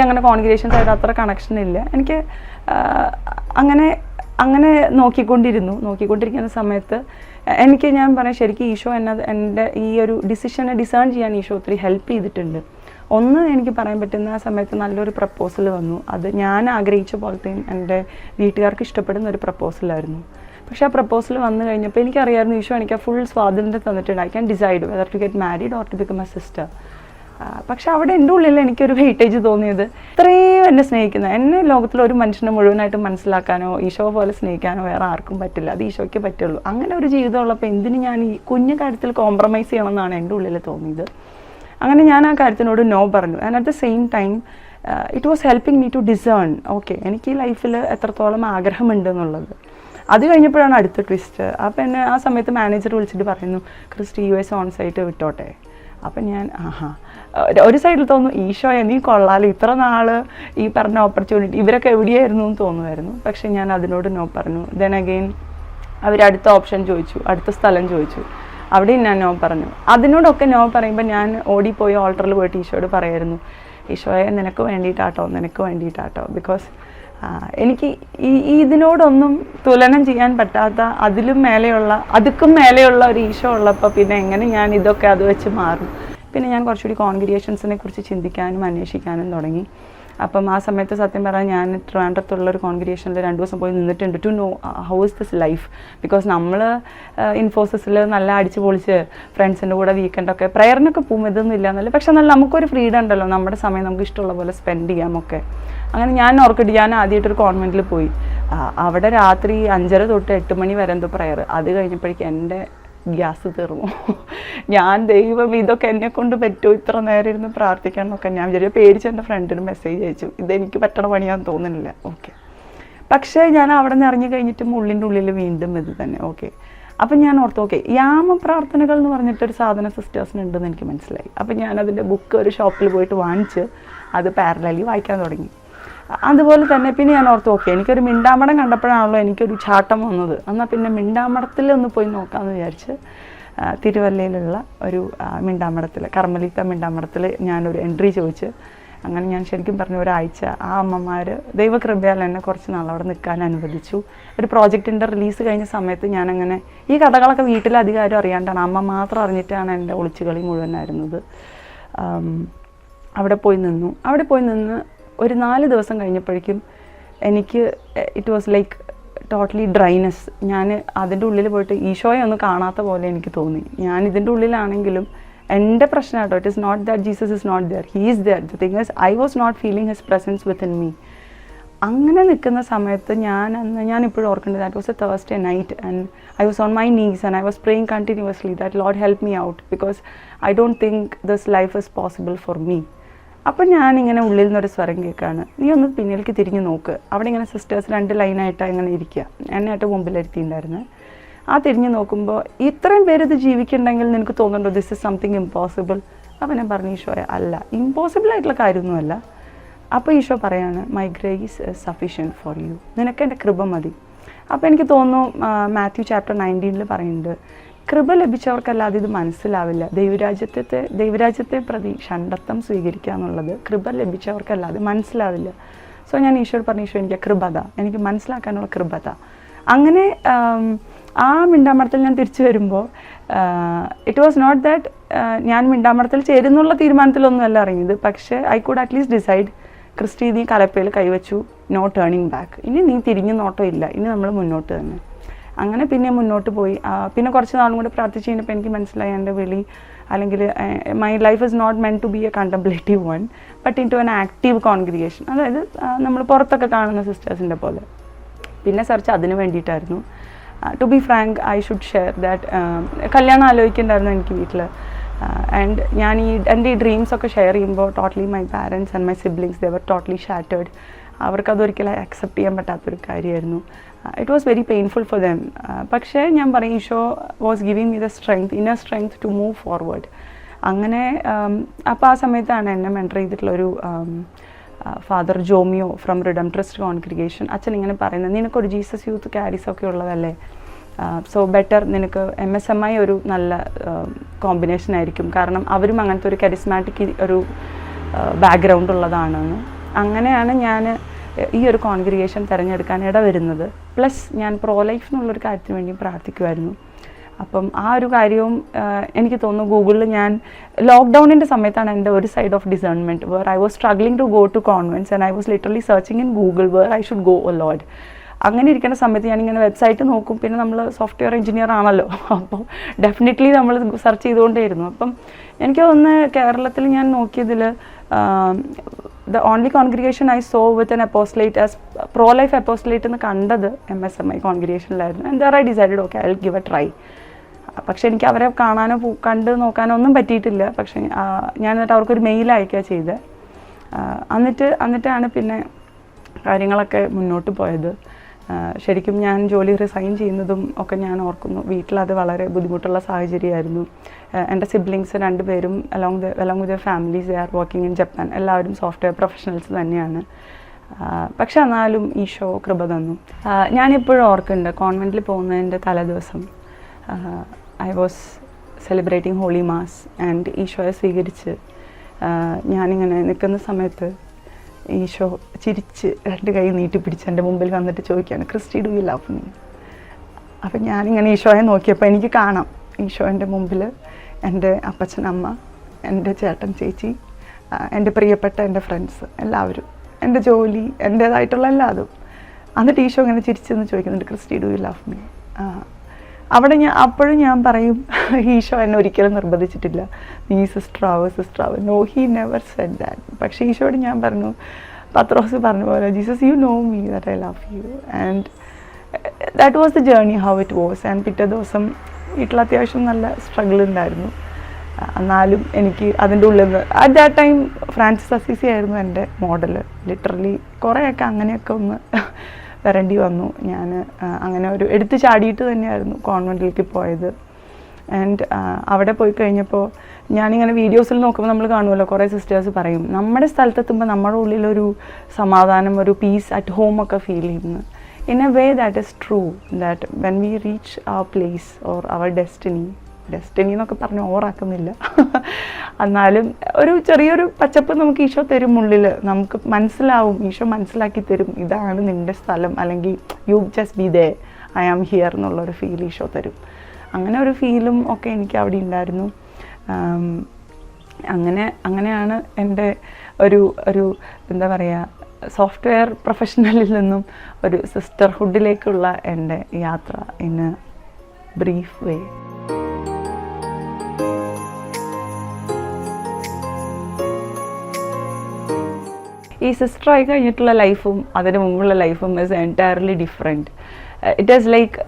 അങ്ങനെ കോൺഗ്രിഗേഷൻസായിട്ട് അത്ര കണക്ഷൻ ഇല്ല. എനിക്ക് അങ്ങനെ നോക്കിക്കൊണ്ടിരിക്കുന്ന സമയത്ത് ഞാൻ പറയാം, ശരിക്കും ഈശോ എൻ്റെ ഈ ഒരു ഡിസിഷനെ ഡിസേൺ ചെയ്യാൻ ഈശോ ഒത്തിരി ഹെൽപ്പ് ചെയ്തിട്ടുണ്ട്. ഒന്ന് എനിക്ക് പറയാൻ പറ്റുന്ന ആ സമയത്ത് നല്ലൊരു പ്രപ്പോസൽ വന്നു. അത് ഞാൻ ആഗ്രഹിച്ച പോലത്തെയും എൻ്റെ വീട്ടുകാർക്ക് ഇഷ്ടപ്പെടുന്ന ഒരു പ്രപ്പോസലായിരുന്നു. പക്ഷേ ആ പ്രപ്പോസൽ വന്നു കഴിഞ്ഞപ്പോൾ എനിക്കറിയാമായിരുന്നു ഈശോ എനിക്ക് ആ ഫുൾ സ്വാതന്ത്ര്യം തന്നിട്ടുണ്ട്. I can decide whether to get married or to become a sister. പക്ഷെ അവിടെ എൻ്റെ ഉള്ളിൽ എനിക്കൊരു വെയിറ്റേജ് തോന്നിയത്, ഇത്രയും എന്നെ സ്നേഹിക്കുന്ന, എന്നെ ലോകത്തിലെ ഒരു മനുഷ്യനെ മുഴുവനായിട്ട് മനസ്സിലാക്കാനോ ഈശോ പോലെ സ്നേഹിക്കാനോ വേറെ ആർക്കും പറ്റില്ല, അത് ഈശോയ്ക്ക് പറ്റുള്ളൂ. അങ്ങനെ ഒരു ജീവിതം ഉള്ളപ്പോൾ എന്തിന് ഞാൻ ഈ കുഞ്ഞു കാര്യത്തിൽ കോംപ്രമൈസ് ചെയ്യണമെന്നാണ് എൻ്റെ ഉള്ളിൽ തോന്നിയത്. അങ്ങനെ ഞാൻ ആ കാര്യത്തിനോട് നോ പറഞ്ഞു. And at the same time it was helping me to discern, okay എനിക്ക് ഈ ലൈഫിൽ എത്രത്തോളം ആഗ്രഹമുണ്ട് എന്നുള്ളത്. അത് കഴിഞ്ഞപ്പോഴാണ് അടുത്ത ട്വിസ്റ്റ്. അപ്പം എന്നെ ആ സമയത്ത് മാനേജർ വിളിച്ചിട്ട് പറയുന്നു, ക്രിസ്റ്റി US ഓൺ സൈറ്റ് വിട്ടോട്ടെ. അപ്പം ഞാൻ ഒരു സൈഡിൽ തോന്നുന്നു, ഈശോയെ നീ കൊള്ളാലോ, ഇത്ര നാൾ ഈ പറഞ്ഞ ഓപ്പർച്യൂണിറ്റി ഇവരൊക്കെ എവിടെയായിരുന്നു എന്ന് തോന്നുമായിരുന്നു. പക്ഷേ ഞാൻ അതിനോട് നോ പറഞ്ഞു. ദെൻ അഗെയിൻ അവരടുത്ത ഓപ്ഷൻ ചോദിച്ചു, അടുത്ത സ്ഥലം ചോദിച്ചു, അവിടെയും ഞാൻ നോ പറഞ്ഞു. അതിനോടൊക്കെ നോ പറയുമ്പോൾ ഞാൻ ഓടിപ്പോയി ഓൾട്ടറിൽ പോയിട്ട് ഈശോയോട് പറയായിരുന്നു, ഈശോയെ നിനക്ക് വേണ്ടിയിട്ടാട്ടോ. ബിക്കോസ് എനിക്ക് ഇതിനോടൊന്നും തുലനം ചെയ്യാൻ പറ്റാത്ത അതുക്കും മേലെയുള്ള ഒരു ഈശോ ഉള്ളപ്പോൾ പിന്നെ എങ്ങനെ ഞാൻ ഇതൊക്കെ അത് വെച്ച് മാറും. പിന്നെ ഞാൻ കുറച്ചുകൂടി കോൺഗ്രിഗേഷൻസിനെ കുറിച്ച് ചിന്തിക്കാനും അന്വേഷിക്കാനും തുടങ്ങി. അപ്പം ആ സമയത്ത് സത്യം പറഞ്ഞാൽ ഞാൻ ട്രിവാൻഡ്രത്തുള്ള ഒരു കോൺഗ്രിഗേഷനിൽ 2 ദിവസം പോയി നിന്നിട്ടുണ്ട് to know how is this life. Because നമ്മൾ ഇൻഫോസിസിൽ നല്ല അടിച്ച് പൊളിച്ച് ഫ്രണ്ട്സിൻ്റെ കൂടെ വീക്കെൻഡൊക്കെ പ്രയറിനൊക്കെ പോകും, ഇതൊന്നും ഇല്ല എന്നല്ല, പക്ഷെ എന്നാൽ നമുക്കൊരു ഫ്രീഡം ഉണ്ടല്ലോ, നമ്മുടെ സമയം നമുക്ക് ഇഷ്ടമുള്ള പോലെ സ്പെൻഡ് ചെയ്യാമൊക്കെ. അങ്ങനെ ഞാൻ ഓർക്കിട്ട് ഞാൻ ആദ്യമായിട്ടൊരു കോൺവെൻറ്റിൽ പോയി. അവിടെ രാത്രി 5:30 തൊട്ട് 8 മണി വരെ എന്തോ പ്രയർ. അത് കഴിഞ്ഞപ്പോഴേക്കും എൻ്റെ ഗ്യാസ് തീർന്നു. ഞാൻ ദൈവം ഇതൊക്കെ എന്നെ കൊണ്ട് പറ്റുമോ ഇത്ര നേരം ഇരുന്ന് പ്രാർത്ഥിക്കണം എന്നൊക്കെ ഞാൻ വിചാരിച്ചു. പേടിച്ച് എൻ്റെ ഫ്രണ്ടിന് മെസ്സേജ് അയച്ചു, ഇതെനിക്ക് പറ്റണ പണിയാന്ന് തോന്നുന്നില്ല. ഓക്കെ, പക്ഷേ ഞാൻ അവിടെ നിന്ന് ഇറങ്ങി കഴിഞ്ഞിട്ടും ഉള്ളിൻ്റെ ഉള്ളിൽ വീണ്ടും ഇത് തന്നെ. ഓക്കെ, അപ്പം ഞാൻ ഓർത്തു, ഓക്കെ യാമ പ്രാർത്ഥനകൾ എന്ന് പറഞ്ഞിട്ടൊരു സാധനം സിസ്റ്റേഴ്സിനുണ്ടെന്ന് എനിക്ക് മനസ്സിലായി. അപ്പം ഞാൻ അതിൻ്റെ ബുക്ക് ഒരു ഷോപ്പിൽ പോയിട്ട് വാങ്ങിച്ച് അത് പാരലലി വായിക്കാൻ തുടങ്ങി. അതുപോലെ തന്നെ പിന്നെ ഞാൻ ഓർത്തു, ഓക്കെ എനിക്കൊരു മിണ്ടാമടം കണ്ടപ്പോഴാണല്ലോ എനിക്കൊരു ചാട്ടം വന്നത്, എന്നാൽ പിന്നെ മിണ്ടാമടത്തിൽ ഒന്ന് പോയി നോക്കാമെന്ന് വിചാരിച്ച് തിരുവല്ലയിലുള്ള ഒരു മിണ്ടാമടത്തിൽ, കർമ്മലീത്ത മിണ്ടാമടത്തിൽ ഞാനൊരു എൻട്രി ചോദിച്ച്. അങ്ങനെ ഞാൻ ശരിക്കും പറഞ്ഞ ഒരാഴ്ച ആ അമ്മമാർ ദൈവകൃപയാൽ എന്നെ കുറച്ച് നാൾ അവിടെ നിൽക്കാൻ അനുവദിച്ചു. ഒരു പ്രോജക്റ്റിൻ്റെ റിലീസ് കഴിഞ്ഞ സമയത്ത് ഞാനങ്ങനെ ഈ കഥകളൊക്കെ വീട്ടിലധികം ആരും അറിയാണ്ടാണ്, അമ്മ മാത്രം അറിഞ്ഞിട്ടാണ് എൻ്റെ ഒളിച്ചുകളി മുഴുവനായിരുന്നത്. അവിടെ പോയി നിന്ന് ഒരു 4 ദിവസം കഴിഞ്ഞപ്പോഴേക്കും എനിക്ക് it was like totally dryness. ഞാൻ അതിൻ്റെ ഉള്ളിൽ പോയിട്ട് ഈശോയെ ഒന്നും കാണാത്ത പോലെ എനിക്ക് തോന്നി. ഞാൻ ഇതിൻ്റെ ഉള്ളിലാണെങ്കിലും എൻ്റെ പ്രശ്നം കേട്ടോ, it is not that Jesus is not there, he is there. The thing is I was not feeling his presence within me. അങ്ങനെ നിൽക്കുന്ന സമയത്ത് ഞാൻ ഇപ്പോഴും ഓർക്കേണ്ടത്, that was a Thursday night and I was on my knees and I was praying continuously that Lord help me out because I don't think this life is possible for me. അപ്പം ഞാനിങ്ങനെ ഉള്ളിൽ നിന്നൊരു സ്വരം കേൾക്കുകയാണ്, നീ ഒന്ന് പിന്നിലേക്ക് തിരിഞ്ഞു നോക്ക്. അവിടെ ഇങ്ങനെ സിസ്റ്റേഴ്സ് 2 ലൈനായിട്ടാണ് ഇങ്ങനെ ഇരിക്കുക, എന്നെയായിട്ട് മുമ്പിലിരുത്തിയിട്ടുണ്ടായിരുന്നു. ആ തിരിഞ്ഞു നോക്കുമ്പോൾ ഇത്രയും പേര് ഇത് ജീവിക്കുന്നുണ്ടെങ്കിൽ നിനക്ക് തോന്നുന്നുണ്ടോ ദിസ് ഇസ് സംതിങ് ഇമ്പോസിബിൾ? അപ്പം ഞാൻ പറഞ്ഞു, ഈശോയെ അല്ല, ഇമ്പോസിബിൾ ആയിട്ടുള്ള കാര്യമൊന്നുമല്ല. അപ്പോൾ ഈശോ പറയാണ്, my grace is sufficient for you, നിനക്ക് എൻ്റെ കൃപ മതി. അപ്പോൾ എനിക്ക് തോന്നുന്നു മാത്യു ചാപ്റ്റർ 19 പറയുന്നുണ്ട്, കൃപ ലഭിച്ചവർക്കല്ലാതെ ഇത് മനസ്സിലാവില്ല, ദൈവരാജ്യത്തെ പ്രതി ഷണ്ടത്വം സ്വീകരിക്കുക എന്നുള്ളത് കൃപ ലഭിച്ചവർക്കല്ലാതെ മനസ്സിലാവില്ല. സോ ഞാൻ ഈശോയോട് പറഞ്ഞു, ഈശോ എനിക്ക് കൃപത, എനിക്ക് മനസ്സിലാക്കാനുള്ള കൃപത. അങ്ങനെ ആ മിണ്ടാമടത്തിൽ ഞാൻ തിരിച്ചു വരുമ്പോൾ ഇറ്റ് വാസ് നോട്ട് ദാറ്റ് ഞാൻ മിണ്ടാമടത്തിൽ ചേരുന്നുള്ള തീരുമാനത്തിലൊന്നുമല്ല ഇറങ്ങിയത്, പക്ഷേ I could at least decide, Christy നീ കലപ്പയിൽ കൈവച്ചു, നോ ടേണിങ് ബാക്ക്, ഇനി നീ തിരിഞ്ഞു നോട്ടം ഇല്ല, ഇനി നമ്മൾ മുന്നോട്ട് തന്നെ. അങ്ങനെ പിന്നെ മുന്നോട്ട് പോയി. പിന്നെ കുറച്ച് നാളും കൂടെ പ്രാർത്ഥിച്ച് കഴിഞ്ഞപ്പോൾ എനിക്ക് മനസ്സിലായി എൻ്റെ വിളി, അല്ലെങ്കിൽ my life is not meant to be a contemplative one but into an active congregation. അതായത് നമ്മൾ പുറത്തൊക്കെ കാണുന്ന സിസ്റ്റേഴ്സിൻ്റെ പോലെ. പിന്നെ സെർച്ച് അതിന് വേണ്ടിയിട്ടായിരുന്നു. To be frank I should share that കല്യാണം ആലോചിക്കുന്നുണ്ടായിരുന്നു എനിക്ക് വീട്ടിൽ. ആൻഡ് ഞാൻ എൻ്റെ ഈ ഡ്രീംസൊക്കെ ഷെയർ ചെയ്യുമ്പോൾ totally my parents and my siblings they were totally shattered. അവർക്കതൊരിക്കലും അക്സെപ്റ്റ് ചെയ്യാൻ പറ്റാത്തൊരു കാര്യമായിരുന്നു. It was very painful for them. പക്ഷേ ഞാൻ പറയും, Isho was giving me the strength, inner strength to move forward. അങ്ങനെ അപ്പോൾ ആ സമയത്താണ് എന്നെ മെൻറ്റർ ചെയ്തിട്ടുള്ളൊരു father Jomio from Redemptorist congregation. അച്ഛൻ ഇങ്ങനെ പറയുന്നത്, നിനക്കൊരു ജീസസ് യൂത്ത് ക്യാരീസൊക്കെ ഉള്ളതല്ലേ, സോ ബെറ്റർ നിനക്ക് MSMI ഒരു നല്ല കോമ്പിനേഷൻ ആയിരിക്കും, കാരണം അവരും അങ്ങനത്തെ ഒരു കരിസ്മാറ്റിക് ഒരു ബാക്ക്ഗ്രൗണ്ട് ഉള്ളതാണെന്ന്. അങ്ങനെയാണ് ഞാൻ ഈ ഒരു കോൺഗ്രിഗേഷൻ തിരഞ്ഞെടുക്കാൻ ഇടവരുന്നത്. പ്ലസ് ഞാൻ പ്രോ ലൈഫ് എന്നുള്ളൊരു കാര്യത്തിന് വേണ്ടിയും പ്രാർത്ഥിക്കുമായിരുന്നു. അപ്പം ആ ഒരു കാര്യവും എനിക്ക് തോന്നുന്നു ഗൂഗിളിൽ ഞാൻ ലോക്ക്ഡൗണിൻ്റെ സമയത്താണ് എൻ്റെ ഒരു side of discernment where I was struggling to go to convents and I was literally searching in Google where I should go a lord. അങ്ങനെ ഇരിക്കുന്ന സമയത്ത് ഞാനിങ്ങനെ വെബ്സൈറ്റ് നോക്കും. പിന്നെ നമ്മൾ സോഫ്റ്റ്വെയർ എഞ്ചിനീയർ ആണല്ലോ, അപ്പോൾ ഡെഫിനറ്റ്ലി നമ്മൾ സെർച്ച് ചെയ്തുകൊണ്ടേയിരുന്നു. അപ്പം എനിക്ക് തോന്നുന്നു കേരളത്തിൽ ഞാൻ നോക്കിയതിൽ the only congregation I saw with an apostolate as pro life apostolate എന്ന് കണ്ടത് MSMI കോൺഗ്രിഗേഷനിലായിരുന്നു. And there I decided okay I will give a try. പക്ഷെ എനിക്ക് അവരെ കാണാനോ കണ്ട് നോക്കാനോ ഒന്നും പറ്റിയിട്ടില്ല. പക്ഷെ ഞാൻ എന്നിട്ട് അവർക്കൊരു മെയിൽ അയക്കുക ചെയ്തത്. എന്നിട്ടാണ് പിന്നെ കാര്യങ്ങളൊക്കെ മുന്നോട്ട് പോയത്. ശരിക്കും ഞാൻ ജോലി റിസൈൻ ചെയ്യുന്നതും ഒക്കെ ഞാൻ ഓർക്കുന്നു. വീട്ടിലത് വളരെ ബുദ്ധിമുട്ടുള്ള സാഹചര്യമായിരുന്നു. എൻ്റെ സിബ്ലിങ്സ് 2 പേരും along with the families they are working in Japan. എല്ലാവരും സോഫ്റ്റ്വെയർ പ്രൊഫഷണൽസ് തന്നെയാണ്. പക്ഷെ എന്നാലും ഈശോ കൃപ തന്നു. ഞാനിപ്പോഴും ഓർക്കുന്നുണ്ട്, കോൺവെൻറ്റിൽ പോകുന്നതിൻ്റെ തലേദിവസം I was celebrating holy mass and ഈശോയെ സ്വീകരിച്ച് ഞാനിങ്ങനെ നിൽക്കുന്ന സമയത്ത് ഈശോ ചിരിച്ച് 2 കൈ നീട്ടിപ്പിടിച്ച് എൻ്റെ മുമ്പിൽ വന്നിട്ട് ചോദിക്കുകയാണ്, Christy do you love me? അപ്പം ഞാനിങ്ങനെ ഈശോയെ നോക്കിയപ്പോൾ എനിക്ക് കാണാം ഈശോൻ്റെ മുമ്പിൽ എൻ്റെ അപ്പച്ചനമ്മ, എൻ്റെ ചേട്ടൻ ചേച്ചി, എൻ്റെ പ്രിയപ്പെട്ട എൻ്റെ ഫ്രണ്ട്സ് എല്ലാവരും, എൻ്റെ ജോലി, എൻ്റേതായിട്ടുള്ള എല്ലാതും. എന്നിട്ട് ഈശോ ഇങ്ങനെ ചിരിച്ചെന്ന് ചോദിക്കുന്നുണ്ട്, Christy do you love me? അവിടെ അപ്പോഴും ഞാൻ പറയും, ഈശോ എന്നെ ഒരിക്കലും നിർബന്ധിച്ചിട്ടില്ല നീ sister no, he never said that. പക്ഷേ ഈശോയോട് ഞാൻ പറഞ്ഞു, പത്രോസ് പറഞ്ഞ പോലെ, Jesus you know me that I love you. And that was the journey how it was. And പിറ്റേ ദിവസം വീട്ടിൽ അത്യാവശ്യം നല്ല സ്ട്രഗിൾ ഉണ്ടായിരുന്നു. എന്നാലും എനിക്ക് അതിൻ്റെ ഉള്ളിൽ നിന്ന് at that time Francis Assisi ആയിരുന്നു എൻ്റെ മോഡൽ. ലിറ്ററലി കുറേയൊക്കെ അങ്ങനെയൊക്കെ ഒന്ന് വരേണ്ടി വന്നു. ഞാൻ അങ്ങനെ ഒരു എടുത്ത് ചാടിയിട്ട് തന്നെയായിരുന്നു കോൺവെൻറ്റിലേക്ക് പോയത്. ആൻഡ് അവിടെ പോയി കഴിഞ്ഞപ്പോൾ ഞാനിങ്ങനെ വീഡിയോസിൽ നോക്കുമ്പോൾ നമ്മൾ കാണുമല്ലോ, കുറേ സിസ്റ്റേഴ്സ് പറയും നമ്മുടെ സ്ഥലത്തെത്തുമ്പോൾ നമ്മുടെ ഉള്ളിലൊരു സമാധാനം, ഒരു പീസ് അറ്റ് ഹോം ഒക്കെ ഫീൽ ചെയ്യുന്നു. In a way that is true, that when we reach our place or our destiny എന്നൊക്കെ പറഞ്ഞ് ഓവറാക്കുന്നില്ല, എന്നാലും ഒരു ചെറിയൊരു പച്ചപ്പ് നമുക്ക് ഈശോ തരും ഉള്ളിൽ. നമുക്ക് മനസ്സിലാവും, ഈശോ മനസ്സിലാക്കി തരും ഇതാണ് നിൻ്റെ സ്ഥലം, അല്ലെങ്കിൽ you just be there, I am here എന്നുള്ളൊരു ഫീൽ ഈശോ തരും. അങ്ങനെ ഒരു ഫീലും ഒക്കെ എനിക്ക് അവിടെ ഉണ്ടായിരുന്നു. അങ്ങനെയാണ് എൻ്റെ ഒരു എന്താ പറയുക, സോഫ്റ്റ്വെയർ പ്രൊഫഷണലിൽ നിന്നും ഒരു സിസ്റ്റർഹുഡിലേക്കുള്ള എൻ്റെ യാത്ര ഇൻ എ ബ്രീഫ് വേ. ഈ സിസ്റ്ററായി കഴിഞ്ഞിട്ടുള്ള ലൈഫും അതിന് മുമ്പുള്ള ലൈഫും is entirely different. It is like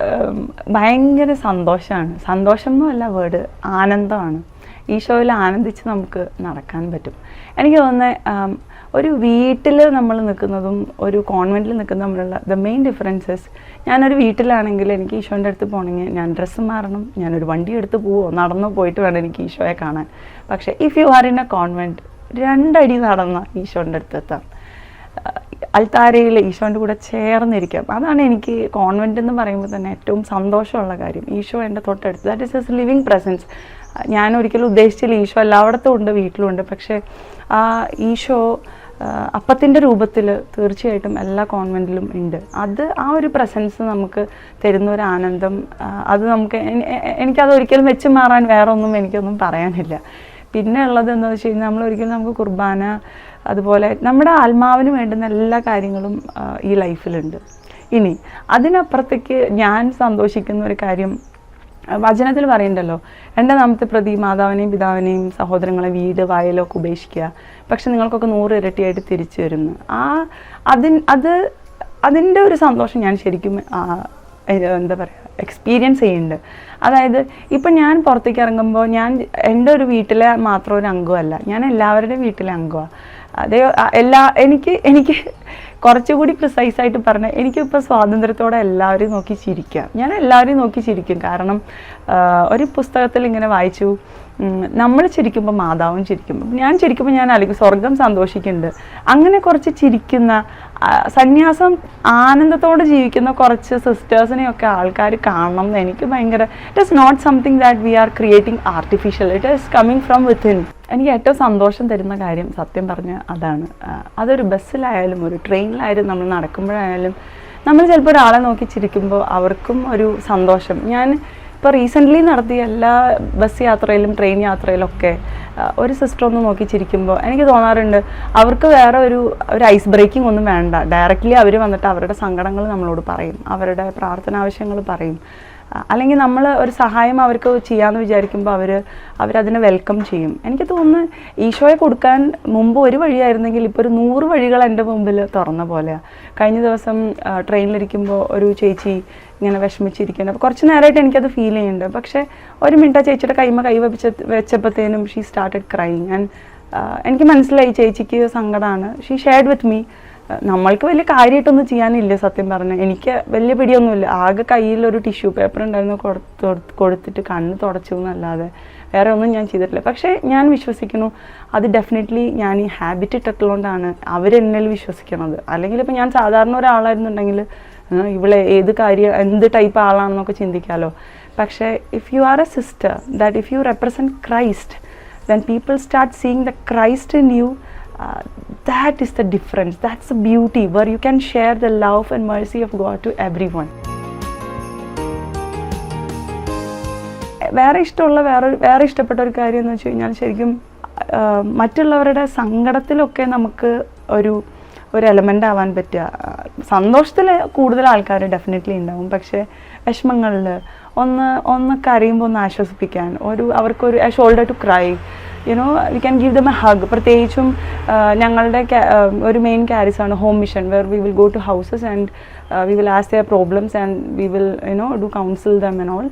ഭയങ്കര സന്തോഷമാണ്. സന്തോഷം എന്നല്ല വേർഡ്, ആനന്ദമാണ്. ഈശോയിൽ ആനന്ദിച്ച് നമുക്ക് നടക്കാൻ പറ്റും. എനിക്ക് തോന്നുന്നത് ഒരു വീട്ടിൽ നമ്മൾ നിൽക്കുന്നതും ഒരു കോൺവെൻറ്റിൽ നിൽക്കുന്നതും തമ്മിലുള്ള ദ മെയിൻ ഡിഫറൻസസ്, ഞാനൊരു വീട്ടിലാണെങ്കിൽ എനിക്ക് ഈശോൻ്റെ അടുത്ത് പോകണമെങ്കിൽ ഞാൻ ഡ്രസ്സ് മാറണം, ഞാനൊരു വണ്ടി എടുത്ത് പോവോ നടന്നോ പോയിട്ട് വേണം എനിക്ക് ഈശോയെ കാണാൻ. പക്ഷേ if you are in A convent 2 അടി നടന്ന ഈശോൻ്റെ അടുത്തെത്താം. അൽത്താരയിൽ ഈശോൻ്റെ കൂടെ ചേർന്നിരിക്കാം. അതാണ് എനിക്ക് കോൺവെൻറ്റ് എന്ന് പറയുമ്പോൾ തന്നെ ഏറ്റവും സന്തോഷമുള്ള കാര്യം. ഈശോ എൻ്റെ തൊട്ടടുത്ത്, that is his living presence. ഞാൻ ഒരിക്കലും ഉദ്ദേശിച്ചില്ല ഈശോ എല്ലായിടത്തും ഉണ്ട്, വീട്ടിലുണ്ട്. പക്ഷേ ആ ഈശോ അപ്പത്തിൻ്റെ രൂപത്തിൽ തീർച്ചയായിട്ടും എല്ലാ കോൺവെൻറ്റിലും ഉണ്ട്. അത് ആ ഒരു പ്രസൻസ് നമുക്ക് തരുന്ന ഒരു ആനന്ദം, അത് നമുക്ക് എനിക്കത് ഒരിക്കലും വെച്ച് മാറാൻ വേറെ ഒന്നും എനിക്കൊന്നും പറയാനില്ല. പിന്നെ ഉള്ളത് എന്താണെന്ന് വെച്ച് കഴിഞ്ഞാൽ നമ്മളൊരിക്കലും നമുക്ക് കുർബാന, അതുപോലെ നമ്മുടെ ആത്മാവിന് വേണ്ടുന്ന എല്ലാ കാര്യങ്ങളും ഈ ലൈഫിലുണ്ട്. ഇനി അതിനപ്പുറത്തേക്ക് ഞാൻ സന്തോഷിക്കുന്ന ഒരു കാര്യം, വചനത്തിൽ പറയുന്നുണ്ടല്ലോ, എൻ്റെ നാമത്തെ പ്രതി മാതാവിനെയും പിതാവിനെയും സഹോദരങ്ങളെ വീട് വയലൊക്കെ ഉപേക്ഷിക്കുക, പക്ഷെ നിങ്ങൾക്കൊക്കെ 100 ഇരട്ടിയായിട്ട് തിരിച്ചു വരുന്നു. അതിൻ്റെ ഒരു സന്തോഷം ഞാൻ ശരിക്കും എന്താ പറയുക എക്സ്പീരിയൻസ് ചെയ്യുന്നുണ്ട്. അതായത് ഇപ്പം ഞാൻ പുറത്തേക്ക് ഇറങ്ങുമ്പോൾ ഞാൻ എൻ്റെ ഒരു വീട്ടിലെ മാത്രം ഒരു അംഗമല്ല, ഞാൻ എല്ലാവരുടെയും വീട്ടിലെ അംഗമാണ്. എനിക്ക് കുറച്ചുകൂടി പ്രിസൈസായിട്ട് പറഞ്ഞാൽ എനിക്കിപ്പോൾ സ്വാതന്ത്ര്യത്തോടെ എല്ലാവരെയും നോക്കി ചിരിക്കാം. ഞാൻ എല്ലാവരെയും നോക്കി ചിരിക്കും. കാരണം ഒരു പുസ്തകത്തിൽ ഇങ്ങനെ വായിച്ചു, നമ്മൾ ചിരിക്കുമ്പോൾ മാതാവും ചിരിക്കുമ്പോൾ, ഞാൻ ചിരിക്കുമ്പോൾ ഞാൻ അല്ലെങ്കിൽ സ്വർഗം സന്തോഷിക്കുന്നുണ്ട്. അങ്ങനെ കുറച്ച് ചിരിക്കുന്ന, സന്യാസം ആനന്ദത്തോടെ ജീവിക്കുന്ന കുറച്ച് സിസ്റ്റേഴ്സിനെയൊക്കെ ആൾക്കാർ കാണണം എന്ന് എനിക്ക് ഭയങ്കര. It is not something that we are creating artificial, it is coming from within. എനിക്ക് ഏറ്റവും സന്തോഷം തരുന്ന കാര്യം സത്യം പറഞ്ഞാൽ അതാണ്. അതൊരു ബസ്സിലായാലും ഒരു ട്രെയിനിലായാലും നമ്മൾ നടക്കുമ്പോഴായാലും നമ്മൾ ചിലപ്പോൾ ഒരാളെ നോക്കി ചിരിക്കുമ്പോൾ അവർക്കും ഒരു സന്തോഷം. ഞാൻ ഇപ്പോൾ റീസെൻ്റ്ലി നടത്തിയ എല്ലാ ബസ് യാത്രയിലും ട്രെയിൻ യാത്രയിലൊക്കെ ഒരു സിസ്റ്റർ ഒന്ന് നോക്കി ചിരിക്കുമ്പോൾ എനിക്ക് തോന്നാറുണ്ട് അവർക്ക് വേറെ ഒരു ഐസ് ബ്രേക്കിംഗ് ഒന്നും വേണ്ട. ഡയറക്റ്റ്ലി അവർ വന്നിട്ട് അവരുടെ സങ്കടങ്ങൾ നമ്മളോട് പറയും, അവരുടെ പ്രാർത്ഥന ആവശ്യങ്ങൾ പറയും. അല്ലെങ്കിൽ നമ്മൾ ഒരു സഹായം അവർക്ക് ചെയ്യാമെന്ന് വിചാരിക്കുമ്പോൾ അവരതിനെ വെൽക്കം ചെയ്യും. എനിക്ക് തോന്നുന്നു ഈശോയെ കൊടുക്കാൻ മുമ്പ് ഒരു വഴിയായിരുന്നെങ്കിൽ ഇപ്പോൾ ഒരു 100 വഴികൾ എൻ്റെ മുമ്പിൽ തുറന്ന പോലെയാണ്. കഴിഞ്ഞ ദിവസം ട്രെയിനിലിരിക്കുമ്പോൾ ഒരു ചേച്ചി ഇങ്ങനെ വിഷമിച്ചിരിക്കുന്നത്, അപ്പോൾ കുറച്ച് നേരമായിട്ട് എനിക്കത് ഫീൽ ചെയ്യുന്നുണ്ട്. പക്ഷേ ഒരു മിനിറ്റ് ആ ചേച്ചിയുടെ കൈ വെച്ചപ്പോഴത്തേനും ഷീ സ്റ്റാർട്ടഡ് ക്രൈങ്. ആൻഡ് എനിക്ക് മനസ്സിലായി ചേച്ചിക്ക് സങ്കടമാണ്. She shared with me. നമ്മൾക്ക് വലിയ കാര്യമായിട്ടൊന്നും ചെയ്യാനില്ല സത്യം പറഞ്ഞാൽ. എനിക്ക് വലിയ പിടിയൊന്നുമില്ല. ആകെ കയ്യിലൊരു ടിഷ്യൂ പേപ്പർ ഉണ്ടായിരുന്നു, കൊടുത്തിട്ട് കണ്ണ് തുടച്ചു എന്നല്ലാതെ വേറെ ഒന്നും ഞാൻ ചെയ്തിട്ടില്ല. പക്ഷേ ഞാൻ വിശ്വസിക്കുന്നു അത് ഡെഫിനറ്റ്ലി ഞാൻ ഈ ഹാബിറ്റ് ഇട്ടിട്ടുള്ളതുകൊണ്ടാണ് അവരെന്നിൽ വിശ്വസിക്കുന്നത്. അല്ലെങ്കിൽ ഇപ്പോൾ ഞാൻ സാധാരണ ഒരാളായിരുന്നുണ്ടെങ്കിൽ ഇവളെ എന്ത് ടൈപ്പ് ആളാണെന്നൊക്കെ ചിന്തിക്കാമല്ലോ. പക്ഷേ if you are A sister, that if you represent Christ, then people start seeing the Christ in you. That is the difference. That's the beauty where you can share the love and mercy of God to everyone. വേറെ ഇഷ്ടപ്പെട്ട ഒരു കാര്യം എന്ന് വെച്ച് കഴിഞ്ഞാൽ ശരിക്കും മറ്റുള്ളവരുടെ സങ്കടത്തിലൊക്കെ നമുക്ക് ഒരു എലമെൻ്റ് ആവാൻ പറ്റുക. സന്തോഷത്തിൽ കൂടുതൽ ആൾക്കാർ ഡെഫിനറ്റ്ലി ഉണ്ടാവും. പക്ഷേ വിഷമങ്ങളിൽ ഒന്ന് കരയുമ്പോൾ ഒന്ന് ആശ്വസിപ്പിക്കാൻ, അവർക്കൊരു shoulder to cry, we can give them a hug. പ്രത്യേകിച്ചും ഞങ്ങളുടെ ഒരു മെയിൻ ക്യാരീസാണ് home mission, where we will go to houses and we will ask their problems and we will do counsel them and all.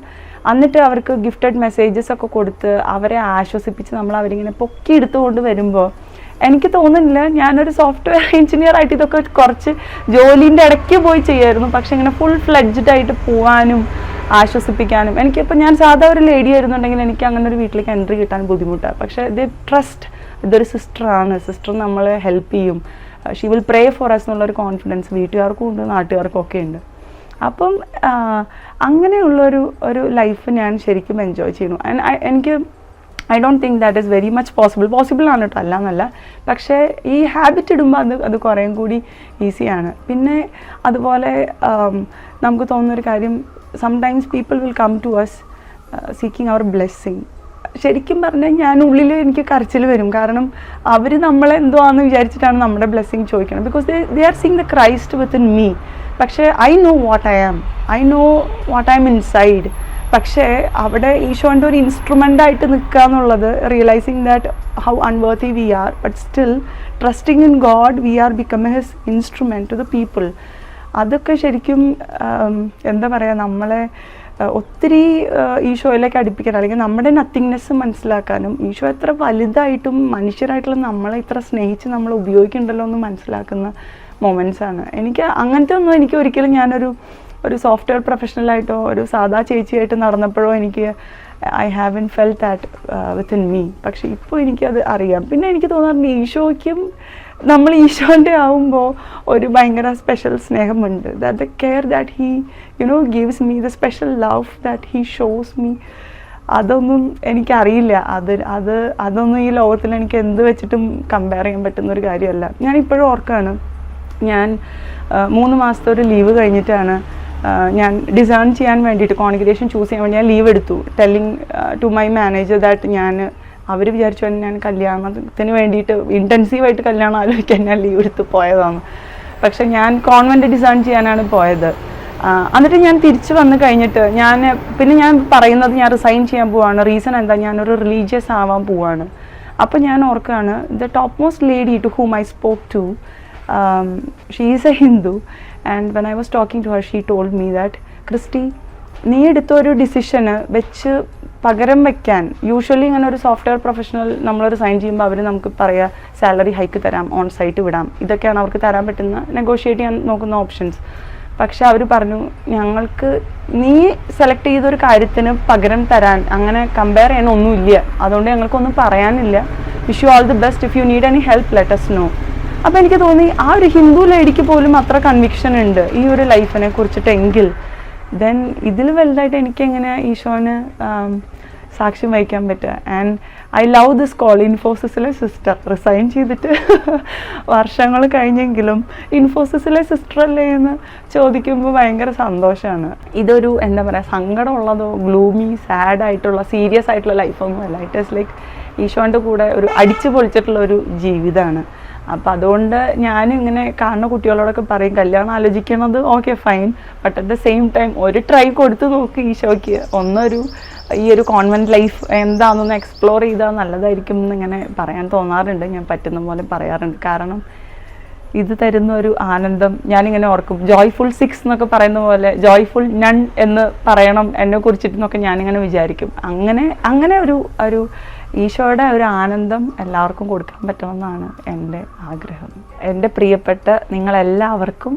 എന്നിട്ട് അവർക്ക് gifted messages ഒക്കെ കൊടുത്ത് അവരെ ആശ്വസിപ്പിച്ച് നമ്മൾ അവരിങ്ങനെ പൊക്കി എടുത്തുകൊണ്ട് വരുമ്പോൾ എനിക്ക് തോന്നുന്നില്ല ഞാനൊരു സോഫ്റ്റ്വെയർ എഞ്ചിനീയർ ആയിട്ട് ഇതൊക്കെ കുറച്ച് ജോലിൻ്റെ ഇടയ്ക്ക് പോയി ചെയ്യായിരുന്നു. പക്ഷെ ഇങ്ങനെ ഫുൾ ഫ്ലെഡ്ജ്ഡ് ആയിട്ട് പോകാനും ആശ്വസിപ്പിക്കാനും എനിക്കിപ്പോൾ ഞാൻ സാധാ ഒരു ലേഡി ആയിരുന്നുണ്ടെങ്കിൽ എനിക്ക് അങ്ങനെ ഒരു വീട്ടിലേക്ക് എൻട്രി കിട്ടാൻ ബുദ്ധിമുട്ടാണ്. പക്ഷേ ഇതൊരു സിസ്റ്ററാണ്, സിസ്റ്റർ നമ്മളെ ഹെൽപ്പ് ചെയ്യും, she will pray for us എന്നുള്ളൊരു കോൺഫിഡൻസ് വീട്ടുകാർക്കും ഉണ്ട്, നാട്ടുകാർക്കും ഒക്കെ ഉണ്ട്. അപ്പം അങ്ങനെയുള്ളൊരു ലൈഫ് ഞാൻ ശരിക്കും എൻജോയ് ചെയ്യുന്നു. And I don't think that is very much possible ആണ് കേട്ടോ, അല്ല എന്നല്ല. പക്ഷേ ഈ ഹാബിറ്റ് ഇടുമ്പോൾ അത് കുറേയും കൂടി ഈസിയാണ്. പിന്നെ അതുപോലെ നമുക്ക് തോന്നുന്നൊരു കാര്യം, sometimes people will come to us seeking our blessing. ശരിക്കും പറഞ്ഞാൽ ഞാൻ ഉള്ളിൽ എനിക്ക് കരച്ചിൽ വരും. കാരണം അവർ നമ്മളെന്തോന്ന് വിചാരിച്ചിട്ടാണ് നമ്മുടെ ബ്ലെസ്സിങ് ചോദിക്കണം. Because they are seeing the Christ within me. പക്ഷേ I know what I am inside. പക്ഷേ അവിടെ ഈശോൻ്റെ ഒരു ഇൻസ്ട്രുമെൻ്റ് ആയിട്ട് നിൽക്കുക എന്നുള്ളത്, realising that how unworthy we are, but still trusting in God we are becoming his instrument to the people. അതൊക്കെ ശരിക്കും എന്താ പറയുക, നമ്മളെ ഒത്തിരി ഈശോയിലേക്ക് അടുപ്പിക്കാൻ, അല്ലെങ്കിൽ നമ്മുടെ നത്തിങ്നെസ് മനസ്സിലാക്കാനും, ഈശോ എത്ര വലുതായിട്ടും മനുഷ്യരായിട്ടുള്ള നമ്മളെ ഇത്ര സ്നേഹിച്ച് നമ്മൾ ഉപയോഗിക്കുന്നുണ്ടല്ലോ എന്ന് മനസ്സിലാക്കുന്ന മൊമെൻറ്റ്സാണ്. അങ്ങനത്തെ ഒന്നും എനിക്ക് ഒരിക്കലും ഒരു സോഫ്റ്റ്വെയർ പ്രൊഫഷണലായിട്ടോ ഒരു സാധാ ചേച്ചിയായിട്ട് നടന്നപ്പോഴോ I haven't felt that within me. പക്ഷേ ഇപ്പോൾ എനിക്കത് അറിയാം. പിന്നെ എനിക്ക് തോന്നാറുണ്ട് ഈശോയ്ക്കും നമ്മൾ ഈശോൻ്റെ ആവുമ്പോൾ ഒരു ഭയങ്കര സ്പെഷ്യൽ സ്നേഹമുണ്ട്. That the care that he gives me, the special love that he shows me, അതൊന്നും എനിക്കറിയില്ല. അതൊന്നും ഈ ലോകത്തിൽ എനിക്ക് എന്ത് വെച്ചിട്ടും കമ്പയർ ചെയ്യാൻ പറ്റുന്നൊരു കാര്യമല്ല. ഞാനിപ്പോഴും ഓർക്കുകയാണ്, ഞാൻ 3 മാസത്തെ ഒരു ലീവ് കഴിഞ്ഞിട്ടാണ് ഞാൻ ഡിസൈൻ ചെയ്യാൻ വേണ്ടിയിട്ട്, കോൺഗ്രിഗേഷൻ ചൂസ് ചെയ്യാൻ വേണ്ടി ഞാൻ ലീവ് എടുത്തു, telling to my manager that അവർ വിചാരിച്ചു ഞാൻ കല്യാണത്തിന് വേണ്ടിയിട്ട് ഇൻറ്റൻസീവായിട്ട് കല്യാണം ആലോചിക്കാൻ ഞാൻ ലീവ് എടുത്ത് പോയതാണ്. പക്ഷെ ഞാൻ കോൺവെൻറ്റ് ഡിസൈൻ ചെയ്യാനാണ് പോയത്. എന്നിട്ട് ഞാൻ തിരിച്ച് വന്ന് കഴിഞ്ഞിട്ട് പിന്നെ ഞാൻ പറയുന്നത് ഞാൻ റിസൈൻ ചെയ്യാൻ പോവാണ്. റീസൺ എന്താ, ഞാനൊരു റിലീജിയസ് ആവാൻ പോവാണ്. അപ്പോൾ ഞാൻ ഓർക്കുകയാണ്, the top most lady to whom I spoke to, she is a Hindu, and when I was talking to her she told me that Christy, നീ എടുത്തൊരു ഡിസിഷന് വെച്ച് പകരം വയ്ക്കാൻ, യൂഷ്വലി ഇങ്ങനെ ഒരു സോഫ്റ്റ്വെയർ പ്രൊഫഷണൽ നമ്മളൊരു സൈൻ ചെയ്യുമ്പോൾ അവർ നമുക്ക് പറയാം സാലറി ഹൈക്ക് തരാം, ഓൺ സൈറ്റ് വിടാം, ഇതൊക്കെയാണ് അവർക്ക് തരാൻ പറ്റുന്ന നെഗോഷിയേറ്റ് ചെയ്യാൻ നോക്കുന്ന ഓപ്ഷൻസ്. പക്ഷെ അവർ പറഞ്ഞു, ഞങ്ങൾക്ക് നീ സെലക്ട് ചെയ്തൊരു കാര്യത്തിന് പകരം തരാൻ, അങ്ങനെ കമ്പയർ ചെയ്യാൻ ഒന്നുമില്ല, അതുകൊണ്ട് ഞങ്ങൾക്കൊന്നും പറയാനില്ല. Wish you all the best, if you need any help let us know. അപ്പോൾ എനിക്ക് തോന്നി ആ ഒരു ഹിന്ദു ലേഡിക്ക് പോലും അത്ര കൺവിക്ഷൻ ഉണ്ട് ഈ ഒരു ലൈഫിനെ കുറിച്ചിട്ടെങ്കിൽ, ദെൻ ഇതിൽ വലുതായിട്ട് എനിക്കെങ്ങനെ ഈശോന് സാക്ഷ്യം വഹിക്കാൻ പറ്റുക. And I love this call. ഇൻഫോസിസിലെ സിസ്റ്റർ റിസൈൻ ചെയ്തിട്ട് വർഷങ്ങൾ കഴിഞ്ഞെങ്കിലും ഇൻഫോസിസിലെ സിസ്റ്റർ അല്ലേ എന്ന് ചോദിക്കുമ്പോൾ ഭയങ്കര സന്തോഷമാണ്. ഇതൊരു എന്താ പറയുക, സങ്കടമുള്ളതോ ഗ്ലൂമി സാഡ് ആയിട്ടുള്ള സീരിയസ് ആയിട്ടുള്ള ലൈഫൊന്നും അല്ല. ഇറ്റ് ഈസ് ലൈക്ക് ഈശോൻ്റെ കൂടെ ഒരു അടിച്ചു പൊളിച്ചിട്ടുള്ള ഒരു ജീവിതമാണ്. അപ്പം അതുകൊണ്ട് ഞാനിങ്ങനെ കാണുന്ന കുട്ടികളോടൊക്കെ പറയും, കല്യാണം ആലോചിക്കുന്നത് okay fine, but at the same time ഒരു ട്രൈ കൊടുത്ത് നോക്ക് ഈശോയ്ക്ക്. ഈ ഒരു കോൺവെൻറ്റ് ലൈഫ് എന്താണെന്നൊന്ന് എക്സ്പ്ലോർ ചെയ്താൽ നല്ലതായിരിക്കും എന്നിങ്ങനെ പറയാൻ തോന്നാറുണ്ട്. ഞാൻ പറ്റുന്ന പോലെ പറയാറുണ്ട്. കാരണം ഇത് തരുന്ന ഒരു ആനന്ദം ഞാനിങ്ങനെ ഓർക്കും. ജോയ്ഫുൾ 6 എന്നൊക്കെ പറയുന്ന പോലെ ജോയ്ഫുൾ നൺ എന്ന് പറയണം എന്നെ കുറിച്ചിട്ടെന്നൊക്കെ ഞാനിങ്ങനെ വിചാരിക്കും. അങ്ങനെ ഒരു ഈശോയുടെ ഒരു ആനന്ദം എല്ലാവർക്കും കൊടുക്കാൻ പറ്റുമെന്നാണ് എൻ്റെ ആഗ്രഹം. എൻ്റെ പ്രിയപ്പെട്ട നിങ്ങളെല്ലാവർക്കും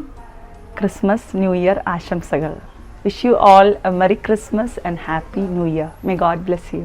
ക്രിസ്മസ് ന്യൂ ഇയർ ആശംസകൾ. Wish you all a Merry Christmas and Happy New Year. May God bless you.